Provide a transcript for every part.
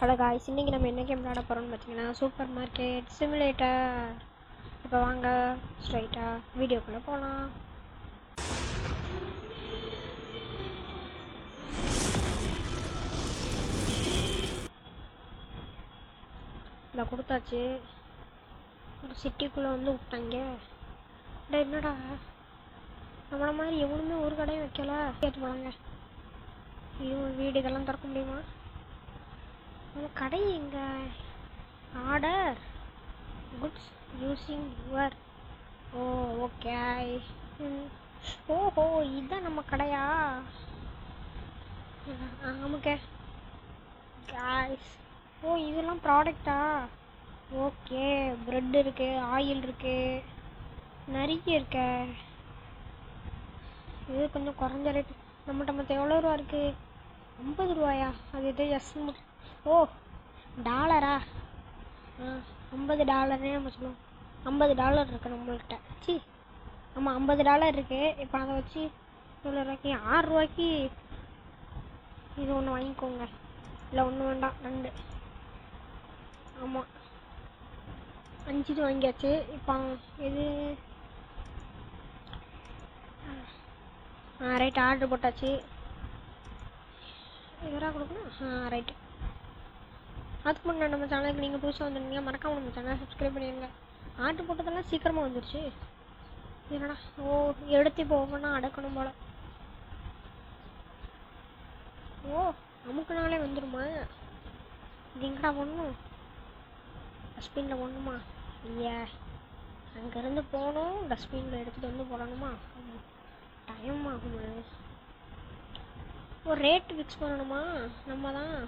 Hello guys, இன்றைக்கி நம்ம என்ன கேம் விளாட போகிறோம்னு பார்த்தீங்கன்னா சூப்பர் மார்க்கெட் சிமுலேட்டர். இப்போ வாங்க ஸ்ட்ரைட்டாக வீடியோக்குள்ளே போகலாம். இதை கொடுத்தாச்சு. ஒரு சிட்டிக்குள்ளே வந்து விட்டாங்க. என்னடா நம்மளை மாதிரி எவனுமே ஒரு கடையும் வைக்கல. கேட்டு போனாங்க. வீடு இதெல்லாம் திறக்க முடியுமா? நம்ம கடை எங்கே? Order goods using your. Okay. ஓஹோ, இதுதான் நம்ம கடையா? ஆமாக்கே காய்ஸ். இதெல்லாம் ப்ராடக்டா? ஓகே, ப்ரெட் இருக்கு, ஆயில் இருக்கு, நிறைய இருக்க. இது கொஞ்சம் குறைஞ்ச ரேட். நம்மகிட்ட மற்ற எவ்வளோ ரூபா இருக்கு? 50 ரூபாயா? அது எது எஸ்? டாலரா? $50 நம்ம சொல்லுவோம். $50 இருக்கு நம்மள்கிட்ட. சி, ஆமாம் $50 இருக்கு. இப்போ அதை வச்சு எவ்வளோ ரூபாய்க்கு? 6 ரூபாய்க்கு இது ஒன்று வாங்கிக்கோங்க. இல்லை ஒன்று வேண்டாம், 2. ஆமாம் 5 இது வாங்கியாச்சு. இப்போ இது ரைட், ஆர்டர் போட்டாச்சு. இதெல்லாம் கொடுக்கணும். ரைட்டு. அதுக்கு முன்னே நம்ம சேனலுக்கு நீங்கள் புதுசாக வந்துருந்தீங்க, மறக்காம நம்ம சேனலை சப்ஸ்கிரைப் பண்ணிடுங்க. ஆர்டர் போட்டதெல்லாம் சீக்கிரமாக வந்துருச்சு. என்னடா எடுத்து இப்போ ஒவ்வொன்றா அடக்கணும் போல். அமுக்குனாலே வந்துடுமா? இது எங்கடா ஒன்றும் டஸ்ட்பினில் ஒன்றுமா? ஐயா, அங்கேருந்து போகணும், டஸ்ட்பினில் எடுத்துகிட்டு வந்து போடணுமா? டைம் ஆகுமா? ஒரு ரேட்டு ஃபிக்ஸ் பண்ணணுமா? நம்ம தான்.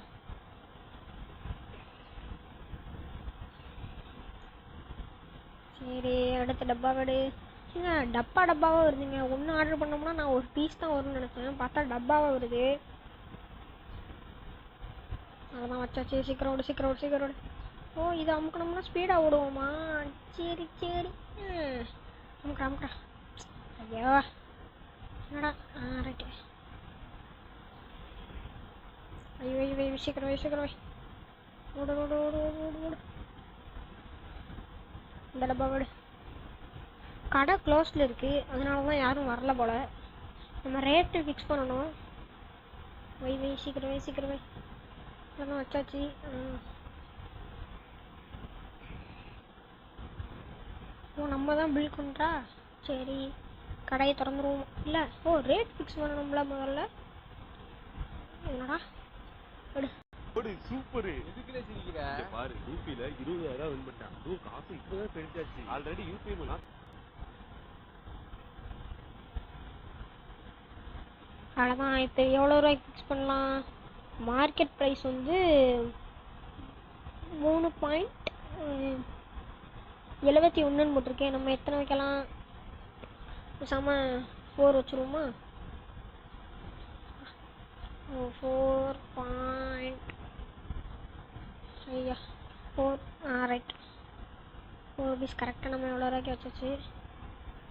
சரி, அடுத்த டப்பா விடு. டப்பாவாக வருதுங்க. ஒன்று ஆர்டர் பண்ணோம்னா நான் ஒரு பீஸ் தான் வரும்னு நினச்சேன், பார்த்தா டப்பாவாக வருது. அதெல்லாம் வச்சாச்சு. சீக்கிரம். இதை அமுக்கணும்னா ஸ்பீடாக ஓடுவோமா? சரி அமுக்கா. ஐயோ என்னடா. ரைட்டு. ஐயோ சீக்கிரம் ஓடு. இந்த டப்பா விடு. கடை க்ளோஸில் இருக்குது, அதனால தான் யாரும் வரல போல். நம்ம ரேட்டு ஃபிக்ஸ் பண்ணணும். சீக்கிரமே அதெல்லாம் வச்சாச்சு. நம்ம தான் பில் பண்ணுறா. சரி, கடையை திறந்துருவோம். இல்லை, ரேட் ஃபிக்ஸ் பண்ணணும்ல முதல்ல. என்னடா சூப்பர். எதுக்குல சிரிக்கிற? பாரு, யூபில 20,000 வின் பண்ணிட்டான். அதுவும் காசு இப்பதான் பெருசாச்சு. ஆல்ரெடி யூபி மூலம். அவ்வளோதான். இப்போ எவ்வளோ ரூபாய்க்கு ஃபிக்ஸ் பண்ணலாம்? மார்க்கெட் ப்ரைஸ் வந்து 3.71 போட்டிருக்கேன். நம்ம எத்தனை வைக்கலாம்? பேசாம 4 வச்சுருவோமா? 4 ரைட். 4 பீஸ் கரெக்டாக நம்ம எவ்வளோ ரூபாய்க்கு வச்சாச்சு.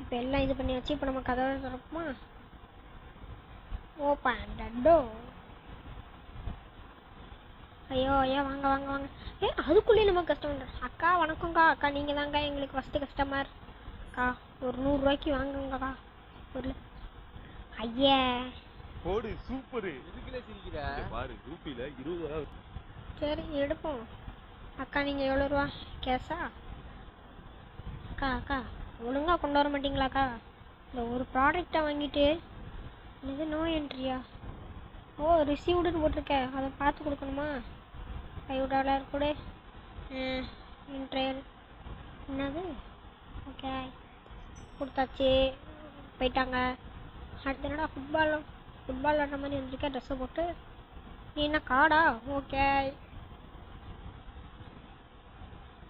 இப்போ எல்லாம் இது பண்ணியாச்சு. இப்போ நம்ம கதவை திறப்போமா? Open the door. ஐயோ வாங்க. அதுக்குள்ளேயே நம்ம கஸ்டமர். அக்கா வணக்கம்க்கா. அக்கா நீங்கள் தாங்க எங்களுக்கு ஃபஸ்ட்டு கஸ்டமர். அக்கா ஒரு 100 ரூபாய்க்கு வாங்குங்கக்கா. ஒரு ஐயா போடு சூப்பர். எதுக்குல சிரிக்கிற? பாரு, யூபில 20,000. சரி எடுப்போம். அக்கா நீங்கள் எவ்வளோ ரூபா கேஷா? அக்கா ஒழுங்காக கொண்டு வர மாட்டிங்களாக்கா? இந்த ஒரு ப்ராடக்டை வாங்கிட்டு இது நோ என்ட்ரியா? ரிசீவ்டுன்னு போட்டிருக்கேன், அதை பார்த்து கொடுக்கணுமா? $5 கூட. இன்ட்ரையல் என்னது? ஓகே, கொடுத்தாச்சு. போயிட்டாங்க. அடுத்து என்னடா? ஃபுட்பால் ஆடுற மாதிரி வந்துருக்கேன் ட்ரெஸ்ஸை போட்டு. நீ என்ன காடா? ஓகே.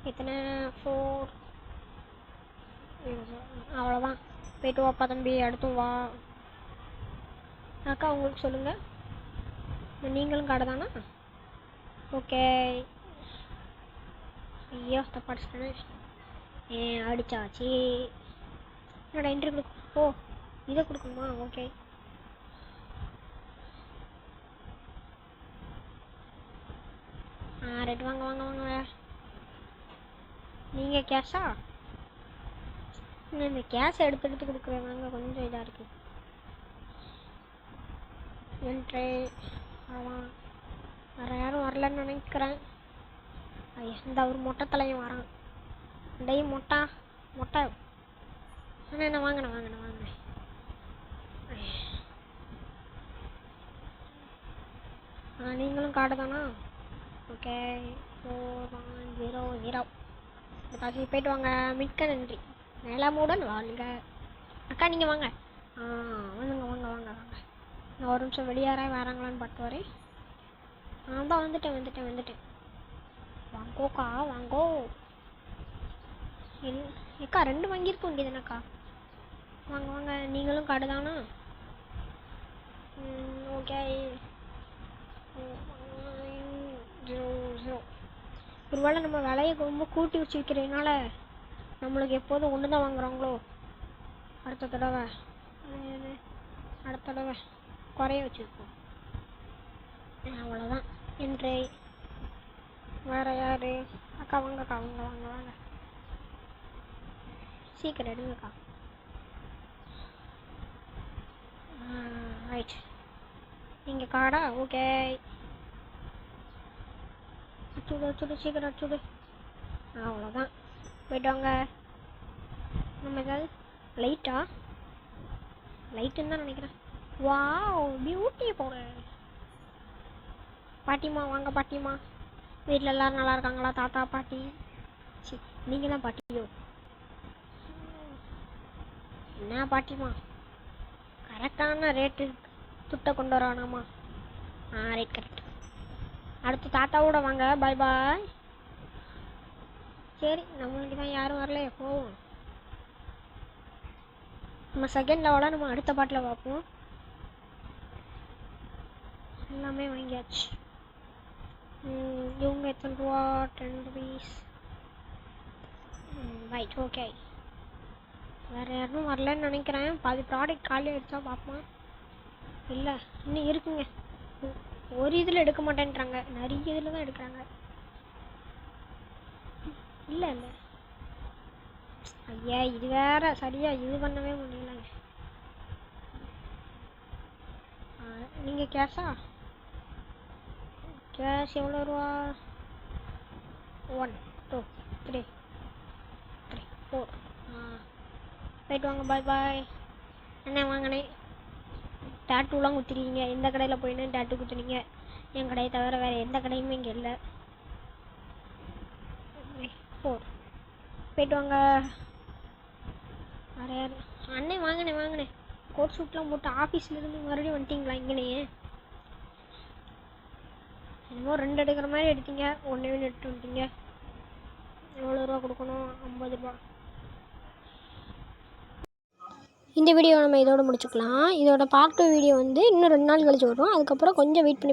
எத்தனை? 4. அவ்வளோதான். போயிட்டு வாப்பா தம்பி, அடுத்தும் வா. அக்கா உங்களுக்கு சொல்லுங்கள், நீங்களும் கடை தானா? ஓகே. ஐயோ தப்பா அடிச்சிட்டேன். அடிச்சாச்சு. என்னடா என்ட்ரி கொடுக்கும்? இதை கொடுக்கணுமா? ஓகே. ரைட் வாங்க வாங்க வாங்க. நீங்கள் கேஷா? இந்த கேஷை எடுத்து கொடுக்குறதாங்க கொஞ்சம் இதாக இருக்குது. என்ட்ரே ஆமாம், வேறு யாரும் வரலன்னு நினைக்கிறேன். ஐயா இந்த ஒரு மொட்டை தலையும் வரான். டெய் மொட்டை மொட்டை அண்ணா என்ன வாங்கினேன் வாங்கினேன் வாங்கினேன். நீங்களும் கார்டு தானா? ஓகே 4100. காசு போயிட்டு வாங்க. மிக்க நன்றி. நலமுடன் வாழ்க. அக்கா நீங்கள் வாங்க. வாங்க வாங்க வாங்க வாங்க. நான் ஒரு நிமிஷம் வெளியேற வராங்களான்னு பார்த்து வரேன். தான் வந்துட்டேன். வாங்கோக்கா வாங்கோ. அக்கா 2 வாங்கியிருக்க வேண்டியதுனாக்கா. வாங்க வாங்க. நீங்களும் கார்டு தானா? ஓகே. ஒருவேளை நம்ம விலையை ரொம்ப கூட்டி வச்சு விற்கிறதுனால நம்மளுக்கு எப்போதும் ஒன்று தான் வாங்குறாங்களோ. அடுத்த தடவை குறைய வச்சுருப்போம். அவ்வளோதான். என்று வேறு யார்? அக்கா வாங்கக்கா வாங்க வாங்க வாங்க. சீக்கிரம் எடுங்கக்கா. ரைட். நீங்கள் கார்டா? ஓகே. சுடு சீக்கிரம் சுடு. அவ்வளோதான். போய்ட்டு வாங்க. நம்ம ஏதாவது லைட்டுன்னு தான் நினைக்கிறேன். வாவ் பியூட்டி போகிறேன். பாட்டிமா வாங்க பாட்டிமா. வீட்டில் எல்லோரும் நல்லா இருக்காங்களா? தாத்தா பாட்டி? நீங்கள் தான் பாட்டியோ? என்ன பாட்டிமா கரெக்டான ரேட்டு துட்டை கொண்டு வரானாமா? Right correct. அடுத்து தாத்தாவோட வாங்க. பாய் பாய். சரி நம்மளுக்கு தான் யாரும் வரல. போவோம். நம்ம செகண்ட் லெவலாக நம்ம அடுத்த பாட்டில் பார்ப்போம். எல்லாமே வாங்கியாச்சு. இவங்க எத்தனை ரூபா? 10 rupees. Right okay. வேறு யாரும் வரலன்னு நினைக்கிறேன். பாதி ப்ராடக்ட் காலி எடுத்தா பார்ப்போம். இல்லை இன்னும் இருக்குங்க. ஒரு இதில் எடுக்க மாட்டேன்றாங்க, நிறைய இதில் தான் எடுக்கிறாங்க. இல்லை ஐயா இது வேற சரியா இது பண்ணவே முடியல. நீங்கள் கேஷா? கேஷ் எவ்வளோ ரூபா? 1 2 3 4. போயிட்டு வாங்க. பாய் பாய். என்ன வாங்கினேன்? டேட்டூலாம் குத்துறீங்க. எந்த கடையில் போயின்னு டேட்டூ குத்துனீங்க? என் கடையை தவிர வேறு எந்த கடையுமே இங்கே இல்லை. 4. போயிட்டு வாங்க. வேறு யார்? அண்ணே வாங்கினேன். கோட் சூட்லாம் போட்டு ஆஃபீஸ்லேருந்து மறுபடியும் வந்துட்டிங்களா இங்கேயே? என்னமோ 2 எடுக்கிற மாதிரி எடுத்தீங்க, 1 எடுத்து வந்துட்டீங்க. எவ்வளோ ரூபா கொடுக்கணும்? 50 ரூபா. இந்த வீடியோ நம்ம இதோட முடிச்சுக்கலாம். இதோட பார்ட் 2 வீடியோ வந்து இன்னும் 2 நாள் கழிச்சு வரும். அதுக்கப்புறம் கொஞ்சம் வெயிட் பண்ணி